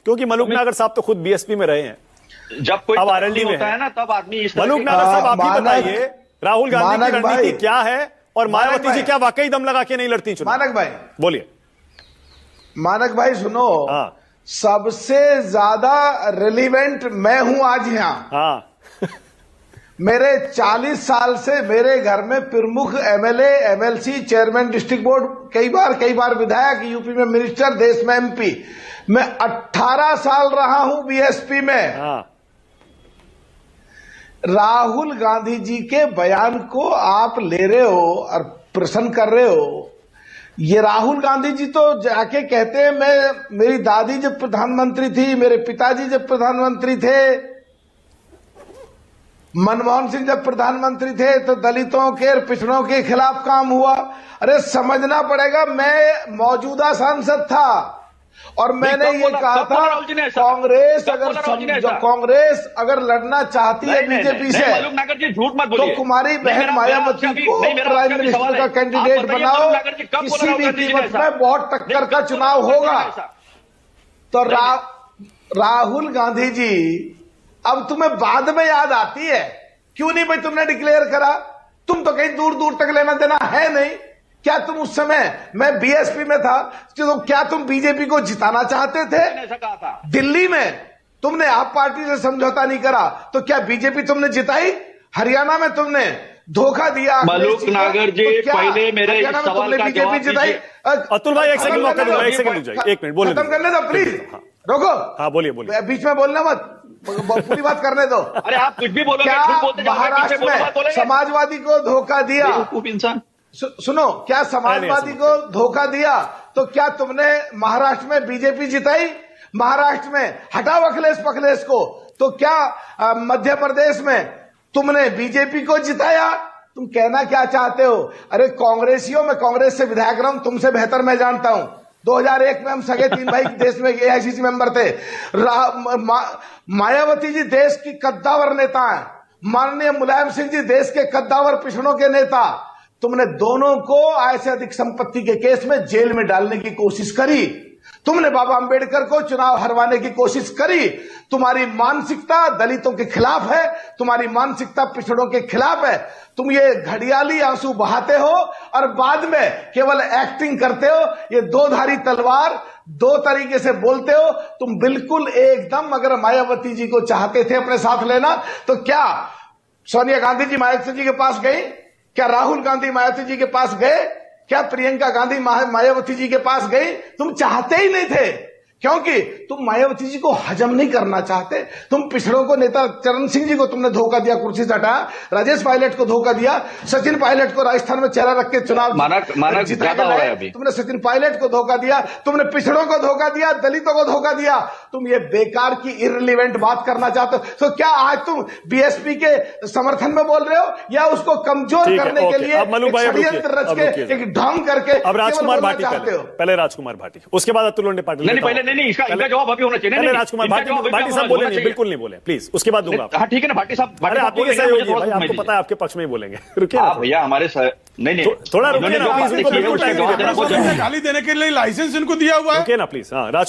क्योंकि मलूक नागर साहब तो खुद बीएसपी में रहे हैं, जब कोई अब आरएलडी में होता है ना तब आदमी इस मलूक नागर साहब आप ही बताइए, राहुल गांधी की रणनीति क्या है और मायावती जी क्या वाकई दम लगा के नहीं लड़ती चुनाव? मानक भाई बोलिए। मानक भाई सुनो, हाँ सबसे ज्यादा रिलीवेंट मैं हूं आज यहाँ। हाँ मेरे 40 साल से मेरे घर में प्रमुख MLA, MLC, chairman district board, कई बार विधायक, यूपी में मिनिस्टर, देश में एमपी। मैं 18 साल रहा हूं बीएसपी में। हाँ राहुल गांधी जी के बयान को आप ले रहे हो और प्रश्न कर रहे हो। ये राहुल गांधी जी तो जाके कहते हैं मेरी दादी जब प्रधानमंत्री थी, मेरे पिताजी जब प्रधानमंत्री थे, मनमोहन सिंह जब प्रधानमंत्री थे तो दलितों के और पिछड़ों के खिलाफ काम हुआ। अरे समझना पड़ेगा, मैं मौजूदा सांसद था और मैंने ये कहा था कांग्रेस अगर लड़ना चाहती है बीजेपी से तो कुमारी बहन मायावती को प्राइम मिनिस्टर का कैंडिडेट बनाओ, किसी भी कीमत में बहुत टक्कर का चुनाव होगा। तो राहुल गांधी जी अब तुम्हें बाद में याद आती है, क्यों नहीं भाई तुमने डिक्लेयर करा? तुम तो कहीं दूर दूर तक लेना देना है नहीं। क्या तुम उस समय, मैं बीएसपी में था, तो क्या तुम बीजेपी को जिताना चाहते थे? दिल्ली में तुमने आप पार्टी से समझौता नहीं करा तो क्या बीजेपी तुमने जिताई? हरियाणा में तुमने धोखा दिया मलूक नागर जी, तो पहले मेरे सवाल का बीजेपी जिताई। अतुल भाई एक सेकंड मौका दूंगा, एक सेकंड रुक जाइए, एक मिनट बोले खत्म करने दो प्लीज। रोको। हाँ बोलिए बोलिए, बीच में बोलना मत, पूरी बात करने दो। अरे आप कुछ भी बोलो, क्या महाराष्ट्र में समाजवादी को धोखा दिया? इंसान सुनो, क्या समाजवादी को धोखा दिया तो क्या तुमने महाराष्ट्र में बीजेपी जिताई? महाराष्ट्र में हटाओ अखिलेश पखलेश को, तो क्या मध्य प्रदेश में तुमने बीजेपी को जिताया? तुम कहना क्या चाहते हो? अरे कांग्रेसियों में, कांग्रेस से विधायक रहा हूं, तुमसे बेहतर मैं जानता हूं। 2001 में हम सगे 3 भाई देश में एआईसीसी मेंबर थे। मायावती जी देश की कद्दावर नेता हैं, माननीय मुलायम सिंह जी देश के कद्दावर पिछड़ों के नेता। तुमने दोनों को आय से अधिक संपत्ति के केस में जेल में डालने की कोशिश करी। तुमने बाबा अंबेडकर को चुनाव हरवाने की कोशिश करी। तुम्हारी मानसिकता दलितों के खिलाफ है, तुम्हारी मानसिकता पिछड़ों के खिलाफ है। तुम ये घड़ियाली आंसू बहाते हो और बाद में केवल एक्टिंग करते हो। ये दो धारी तलवार, दो तरीके से बोलते हो तुम बिल्कुल एकदम। अगर मायावती जी को चाहते थे अपने साथ लेना तो क्या सोनिया गांधी जी मायावती जी के पास गई? क्या राहुल गांधी मायावती जी के पास गए? क्या प्रियंका गांधी मायावती जी के पास गई? तुम चाहते ही नहीं थे, क्योंकि तुम मायावती जी को हजम नहीं करना चाहते। तुम पिछड़ों को, नेता चरण सिंह जी को तुमने धोखा दिया, कुर्सी से हटाया। राजेश पायलट को धोखा दिया, सचिन पायलट को राजस्थान में चेहरा रख के चुनाव ज्यादा हो रहा है अभी। तुमने सचिन पायलट को धोखा दिया, तुमने पिछड़ों को धोखा दिया, दलितों को धोखा दिया। तुम ये बेकार की इररिलेवेंट बात करना चाहते हो। तो क्या आज तुम बीएसपी के समर्थन में बोल रहे हो या उसको कमजोर करने के लिए षड्यंत्र रच के, एक ढोंग करके? अब राजकुमार भाटी पहले राजकुमार भाटी, उसके बाद अतुल लोंढे पाटिल। नहीं, इसका जवाब अभी होना चाहिए। नहीं, राजकुमार भाटी साहब बोले नहीं, बिल्कुल नहीं बोले, प्लीज उसके बाद दूंगा। हाँ ठीक है ना भाटी साहब। अरे आप ही सहयोगी भाई, आपको पता है आपके पक्ष में ही बोलेंगे। रुकिए ना भैया, हमारे नहीं थोड़ा रुकिए ना प्लीज, उनको बिल्कुल टाइम नहीं दे। गाली देने के लिए लाइसेंस इनको दिया हुआ है। रुकिए ना प्लीज। हाँ